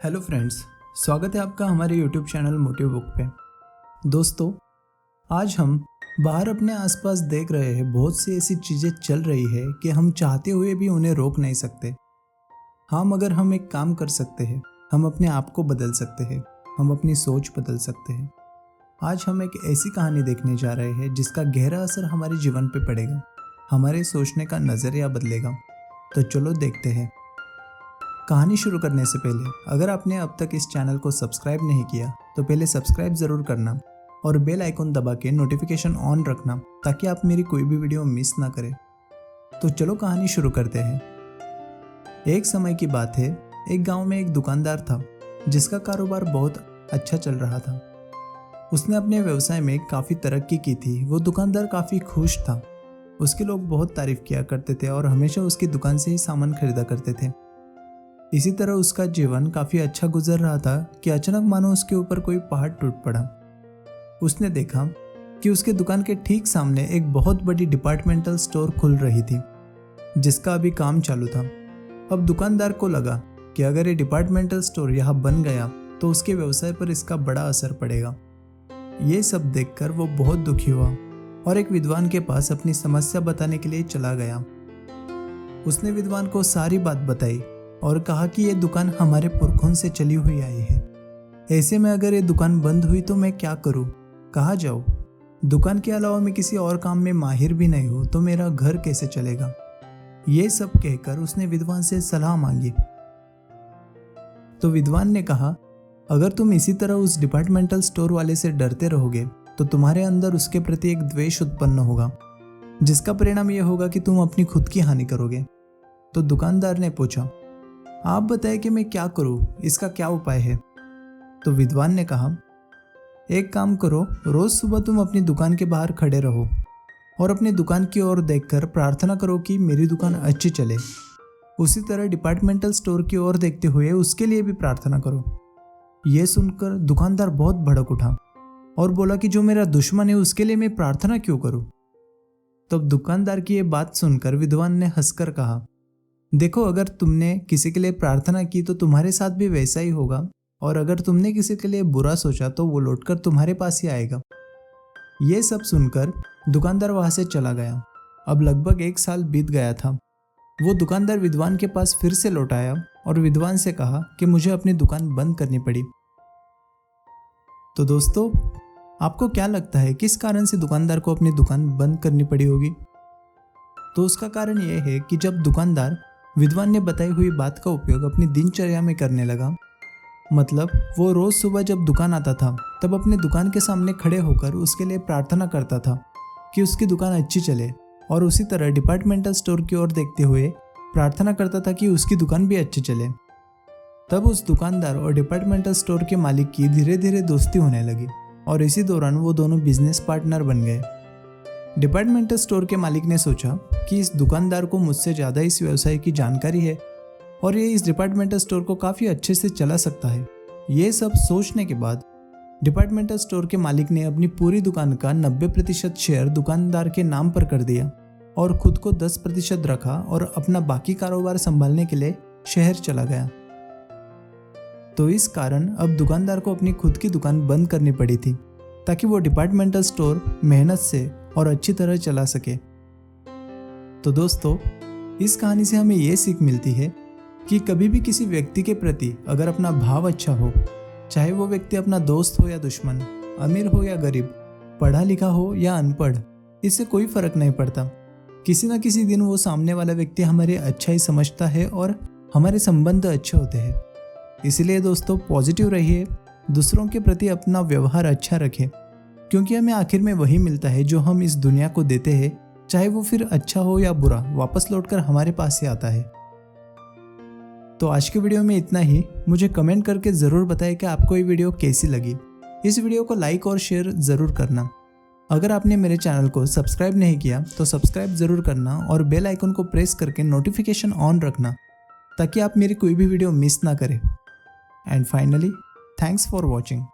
Hello friends, स्वागत है आपका हमारे यूट्यूब चैनल मोटिव बुक पे। दोस्तों, आज हम बाहर अपने आसपास देख रहे हैं बहुत सी ऐसी चीज़ें चल रही है कि हम चाहते हुए भी उन्हें रोक नहीं सकते। हाँ, मगर हम एक काम कर सकते हैं, हम अपने आप को बदल सकते हैं, हम अपनी सोच बदल सकते हैं। आज हम एक ऐसी कहानी देखने जा रहे हैं जिसका गहरा असर हमारे जीवन पे पड़ेगा, हमारे सोचने का नज़रिया बदलेगा। तो चलो देखते हैं। कहानी शुरू करने से पहले अगर आपने अब तक इस चैनल को सब्सक्राइब नहीं किया तो पहले सब्सक्राइब ज़रूर करना और बेल आइकन दबा के नोटिफिकेशन ऑन रखना ताकि आप मेरी कोई भी वीडियो मिस ना करें। तो चलो कहानी शुरू करते हैं। एक समय की बात है, एक गांव में एक दुकानदार था जिसका कारोबार बहुत अच्छा चल रहा था। उसने अपने व्यवसाय में काफ़ी तरक्की की थी। वो दुकानदार काफ़ी खुश था। उसके लोग बहुत तारीफ किया करते थे और हमेशा उसकी दुकान से ही सामान खरीदा करते थे। इसी तरह उसका जीवन काफ़ी अच्छा गुजर रहा था कि अचानक मानो उसके ऊपर कोई पहाड़ टूट पड़ा। उसने देखा कि उसके दुकान के ठीक सामने एक बहुत बड़ी डिपार्टमेंटल स्टोर खुल रही थी जिसका अभी काम चालू था। अब दुकानदार को लगा कि अगर ये डिपार्टमेंटल स्टोर यहाँ बन गया तो उसके व्यवसाय पर इसका बड़ा असर पड़ेगा। ये सब देखकर वो बहुत दुखी हुआ और एक विद्वान के पास अपनी समस्या बताने के लिए चला गया। उसने विद्वान को सारी बात बताई और कहा कि ये दुकान हमारे पुरखों से चली हुई आई है। ऐसे में अगर ये दुकान बंद हुई तो मैं क्या करूं, कहाँ जाऊं? दुकान के अलावा मैं किसी और काम में माहिर भी नहीं हूं तो मेरा घर कैसे चलेगा? ये सब कहकर उसने विद्वान से सलाह मांगी। तो विद्वान ने कहा, अगर तुम इसी तरह उस डिपार्टमेंटल स्टोर वाले से डरते रहोगे तो तुम्हारे अंदर उसके प्रति एक द्वेष उत्पन्न होगा, जिसका परिणाम यह होगा कि तुम अपनी खुद की हानि करोगे। तो दुकानदार ने पूछा, आप बताएं कि मैं क्या करूं, इसका क्या उपाय है? तो विद्वान ने कहा, एक काम करो, रोज सुबह तुम अपनी दुकान के बाहर खड़े रहो और अपनी दुकान की ओर देखकर प्रार्थना करो कि मेरी दुकान अच्छी चले। उसी तरह डिपार्टमेंटल स्टोर की ओर देखते हुए उसके लिए भी प्रार्थना करो। यह सुनकर दुकानदार बहुत भड़क उठा और बोला कि जो मेरा दुश्मन है उसके लिए मैं प्रार्थना क्यों करूं? तब दुकानदार की यह बात सुनकर विद्वान ने हंसकर कहा, देखो, अगर तुमने किसी के लिए प्रार्थना की तो तुम्हारे साथ भी वैसा ही होगा, और अगर तुमने किसी के लिए बुरा सोचा तो वो लौटकर तुम्हारे पास ही आएगा। ये सब सुनकर दुकानदार वहां से चला गया। अब लगभग 1 साल बीत गया था। वो दुकानदार विद्वान के पास फिर से लौट आया और विद्वान से कहा कि मुझे अपनी दुकान बंद करनी पड़ी। तो दोस्तों, आपको क्या लगता है किस कारण से दुकानदार को अपनी दुकान बंद करनी पड़ी होगी? तो उसका कारण यह है कि जब दुकानदार विद्वान ने बताई हुई बात का उपयोग अपनी दिनचर्या में करने लगा, मतलब वो रोज सुबह जब दुकान आता था तब अपने दुकान के सामने खड़े होकर उसके लिए प्रार्थना करता था कि उसकी दुकान अच्छी चले, और उसी तरह डिपार्टमेंटल स्टोर की ओर देखते हुए प्रार्थना करता था कि उसकी दुकान भी अच्छी चले। तब उस दुकानदार और डिपार्टमेंटल स्टोर के मालिक की धीरे धीरे दोस्ती होने लगी और इसी दौरान वो दोनों बिजनेस पार्टनर बन गए। डिपार्टमेंटल स्टोर के मालिक ने सोचा कि इस दुकानदार को मुझसे ज़्यादा इस व्यवसाय की जानकारी है और ये इस डिपार्टमेंटल स्टोर को काफ़ी अच्छे से चला सकता है। ये सब सोचने के बाद डिपार्टमेंटल स्टोर के मालिक ने अपनी पूरी दुकान का 90% शेयर दुकानदार के नाम पर कर दिया और खुद को 10% रखा और अपना बाकी कारोबार संभालने के लिए शहर चला गया। तो इस कारण अब दुकानदार को अपनी खुद की दुकान बंद करनी पड़ी थी ताकि वो डिपार्टमेंटल स्टोर मेहनत से और अच्छी तरह चला सके। तो दोस्तों, इस कहानी से हमें ये सीख मिलती है कि कभी भी किसी व्यक्ति के प्रति अगर अपना भाव अच्छा हो, चाहे वो व्यक्ति अपना दोस्त हो या दुश्मन, अमीर हो या गरीब, पढ़ा लिखा हो या अनपढ़, इससे कोई फर्क नहीं पड़ता। किसी ना किसी दिन वो सामने वाला व्यक्ति हमारी अच्छाई समझता है और हमारे संबंध अच्छे होते हैं। इसलिए दोस्तों, पॉजिटिव रहिए, दूसरों के प्रति अपना व्यवहार अच्छा रखें, क्योंकि हमें आखिर में वही मिलता है जो हम इस दुनिया को देते हैं, चाहे वो फिर अच्छा हो या बुरा, वापस लौटकर हमारे पास ही आता है। तो आज के वीडियो में इतना ही। मुझे कमेंट करके ज़रूर बताएं कि आपको ये वीडियो कैसी लगी। इस वीडियो को लाइक और शेयर ज़रूर करना। अगर आपने मेरे चैनल को सब्सक्राइब नहीं किया तो सब्सक्राइब ज़रूर करना और बेल आइकन को प्रेस करके नोटिफिकेशन ऑन रखना ताकि आप मेरी कोई भी वीडियो मिस ना करें। And finally, thanks for watching.